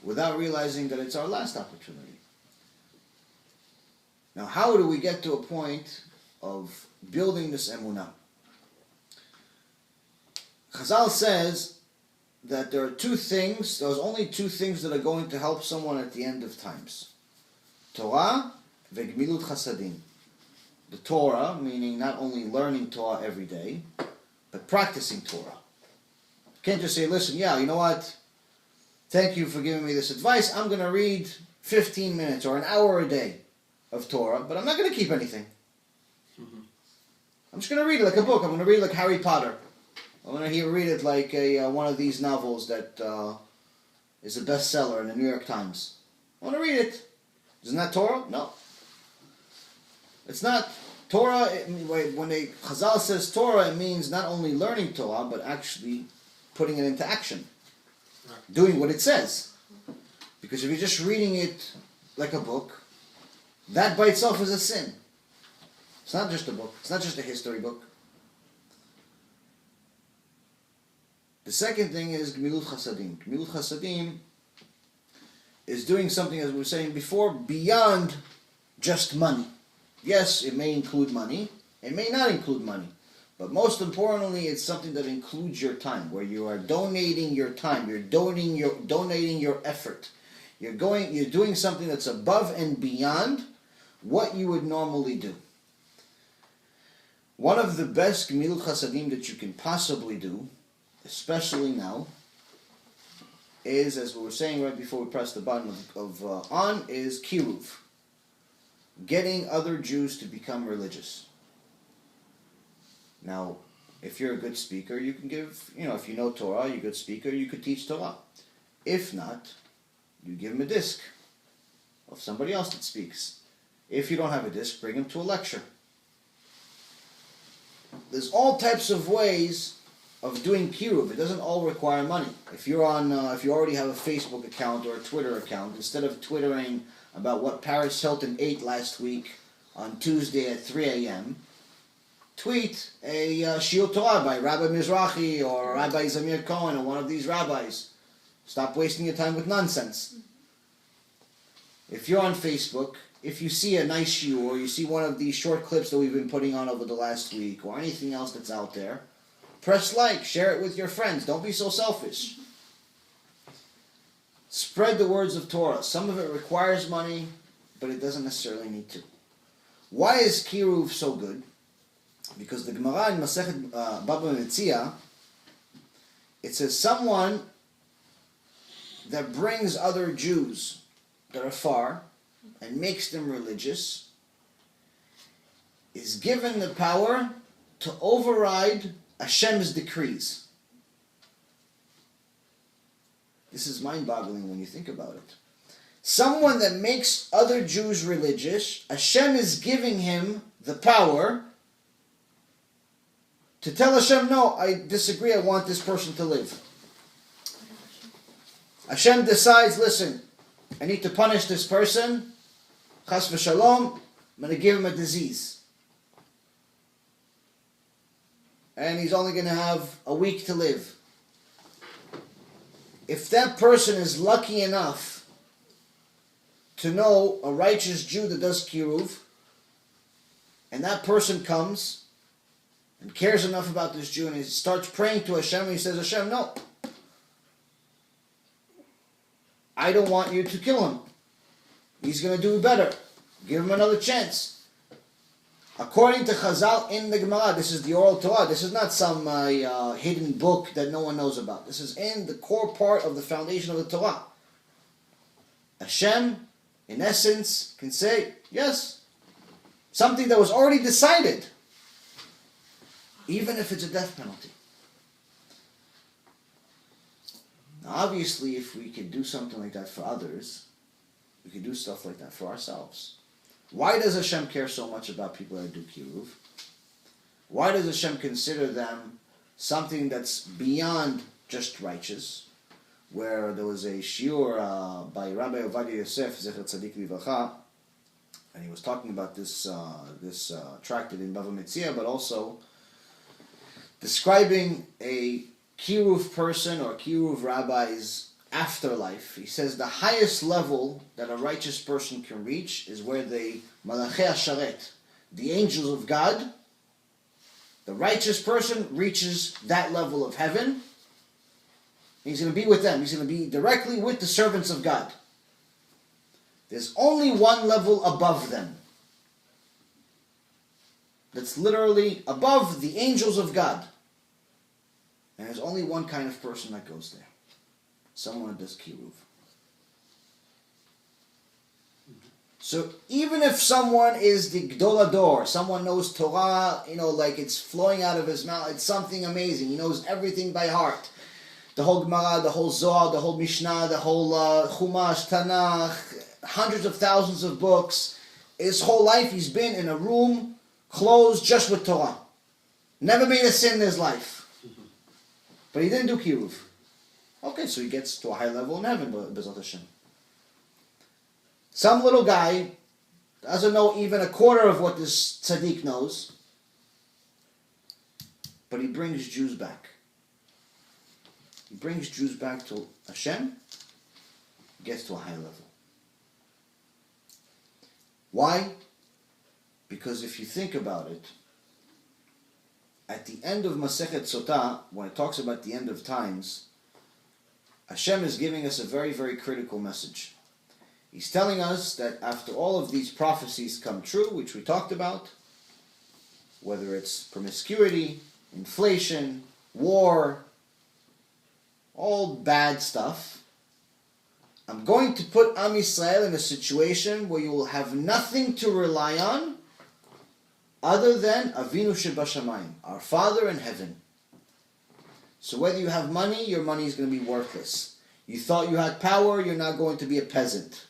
without realizing that it's our last opportunity. Now, how do we get to a point of building this emunah? Chazal says that there's only two things that are going to help someone at the end of times. Torah ve'gmilut chasadim. The Torah, meaning not only learning Torah every day, but practicing Torah. You can't just say, listen, you know what? Thank you for giving me this advice. I'm going to read 15 minutes or an hour a day of Torah, but I'm not going to keep anything. I'm just going to read it like a book. I'm going to read it like Harry Potter. I'm going to read it like one of these novels that is a bestseller in the New York Times. I want to read it. Isn't that Torah? No. It's not. Torah, when Chazal says Torah, it means not only learning Torah, but actually putting it into action. Doing what it says. Because if you're just reading it like a book, that by itself is a sin. It's not just a book. It's not just a history book. The second thing is Gmilut Chasadim. Gmilut Chasadim is doing something, as we were saying before, beyond just money. Yes, it may include money. It may not include money. But most importantly, it's something that includes your time, where you are donating your time. You're donating your effort. You're doing something that's above and beyond what you would normally do. One of the best Gmilut Chasadim that you can possibly do, especially now, is, as we were saying right before we press the button on, is kiruv. Getting other Jews to become religious. Now, if you're a good speaker, you can give, if you know Torah, you're a good speaker, you could teach Torah. If not, you give them a disc of somebody else that speaks. If you don't have a disc, bring them to a lecture. There's all types of ways of doing kiruv. It doesn't all require money. If you already have a Facebook account or a Twitter account, instead of twittering about what Paris Hilton ate last week on Tuesday at 3 a.m., tweet a Shiur Torah by Rabbi Mizrahi or Rabbi Zamir Cohen or one of these rabbis. Stop wasting your time with nonsense. If you're on Facebook, if you see a nice shiur, or you see one of these short clips that we've been putting on over the last week, or anything else that's out there, press like, share it with your friends. Don't be so selfish. Spread the words of Torah. Some of it requires money, but it doesn't necessarily need to. Why is kiruv so good? Because the Gemara in Masechet Baba Metzia, it says someone that brings other Jews that are far and makes them religious is given the power to override Hashem's decrees. This is mind-boggling when you think about it. Someone that makes other Jews religious, Hashem is giving him the power to tell Hashem, no, I disagree, I want this person to live. Hashem decides, listen, I need to punish this person, chas v'shalom, I'm going to give him a disease. And he's only going to have a week to live. If that person is lucky enough to know a righteous Jew that does kiruv, and that person comes and cares enough about this Jew, and he starts praying to Hashem, and he says, Hashem, no, I don't want you to kill him. He's going to do better. Give him another chance. According to Chazal in the Gemara, this is the oral Torah. This is not some hidden book that no one knows about. This is in the core part of the foundation of the Torah. Hashem, in essence, can say, yes, something that was already decided, even if it's a death penalty. Now, obviously, if we could do something like that for others, we could do stuff like that for ourselves. Why does Hashem care so much about people that do kiruv? Why does Hashem consider them something that's beyond just righteous? Where there was a shiur by Rabbi Ovadia Yosef, Zecher Tzadik Livracha, and he was talking about this tractate in Bava Metzia, but also describing a kiruv person or kiruv rabbi's afterlife, he says the highest level that a righteous person can reach is where the Malachei Hasharet, the angels of God, the righteous person reaches that level of heaven. He's going to be with them. He's going to be directly with the servants of God. There's only one level above them. That's literally above the angels of God. And there's only one kind of person that goes there. Someone who does kiruv. So even if someone is the Gdol Ador, someone knows Torah, like it's flowing out of his mouth, it's something amazing. He knows everything by heart. The whole Gemara, the whole Zohar, the whole Mishnah, the whole Chumash, Tanakh, hundreds of thousands of books. His whole life he's been in a room closed just with Torah. Never made a sin in his life. But he didn't do kiruv. Okay, so he gets to a high level in heaven, B'ezrat Hashem. Some little guy doesn't know even a quarter of what this tzaddik knows, but he brings Jews back. He brings Jews back to Hashem, gets to a high level. Why? Because if you think about it, at the end of Masechet Sotah, when it talks about the end of times, Hashem is giving us a very, very critical message. He's telling us that after all of these prophecies come true, which we talked about, whether it's promiscuity, inflation, war, all bad stuff, I'm going to put Am Yisrael in a situation where you will have nothing to rely on other than Avinu Shebashamayim, our Father in heaven. So whether you have money, your money is going to be worthless. You thought you had power, you're now going to be a peasant.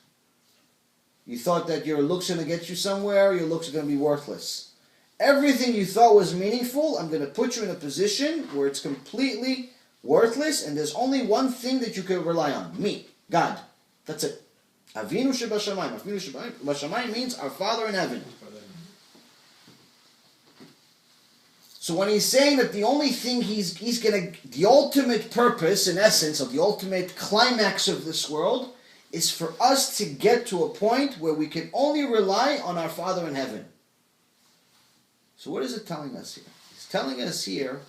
You thought that your looks are going to get you somewhere, your looks are going to be worthless. Everything you thought was meaningful, I'm going to put you in a position where it's completely worthless, and there's only one thing that you can rely on. Me, God. That's it. Avinu Shebashamayim. Avinu Shebashamayim means our Father in heaven. So when he's saying that the only thing he's going to, the ultimate purpose, in essence, of the ultimate climax of this world, is for us to get to a point where we can only rely on our Father in heaven. So what is it telling us here? It's telling us here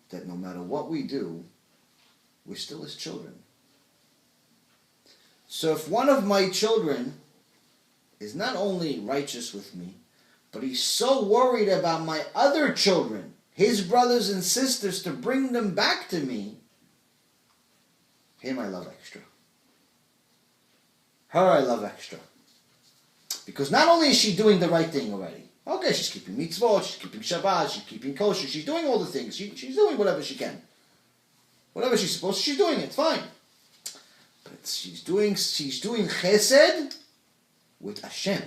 that no matter what we do, we're still his children. So if one of my children is not only righteous with me, but he's so worried about my other children, his brothers and sisters, to bring them back to me, him I love extra. Her I love extra. Because not only is she doing the right thing already, okay, she's keeping mitzvot, she's keeping Shabbat, she's keeping kosher, she's doing all the things, she's doing whatever she can. Whatever she's supposed to, she's doing it, fine. But she's doing chesed with Hashem.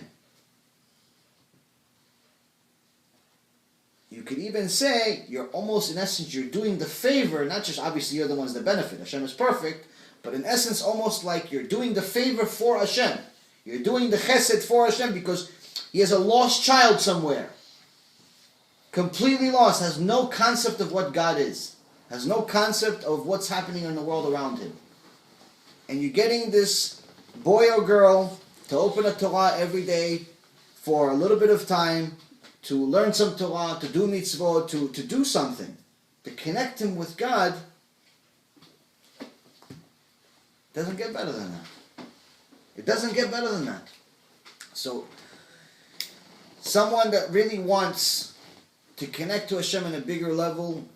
You could even say, you're almost, in essence, you're doing the favor, not just obviously you're the ones that benefit, Hashem is perfect, but in essence almost like you're doing the favor for Hashem. You're doing the chesed for Hashem because he has a lost child somewhere. Completely lost, has no concept of what God is. Has no concept of what's happening in the world around him. And you're getting this boy or girl to open a Torah every day for a little bit of time, to learn some Torah, to do mitzvot, to do something, to connect him with God. Doesn't get better than that. It doesn't get better than that. So, someone that really wants to connect to Hashem on a bigger level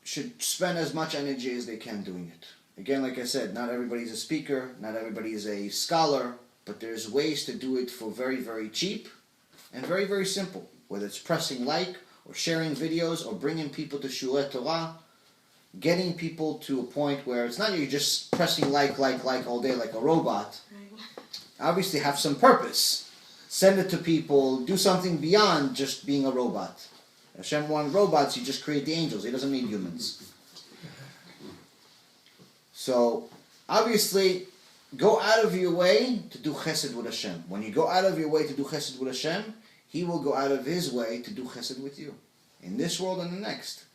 should spend as much energy as they can doing it. Again, like I said, not everybody's a speaker, not everybody is a scholar, but there's ways to do it for very, very cheap and very, very simple. Whether it's pressing like, or sharing videos, or bringing people to Shulei Torah, getting people to a point where it's not you're just pressing like all day like a robot. Obviously have some purpose. Send it to people, do something beyond just being a robot. Hashem wanted robots, you just create the angels. He doesn't need humans. So, obviously, go out of your way to do chesed with Hashem. When you go out of your way to do chesed with Hashem, He will go out of His way to do chesed with you. In this world and the next.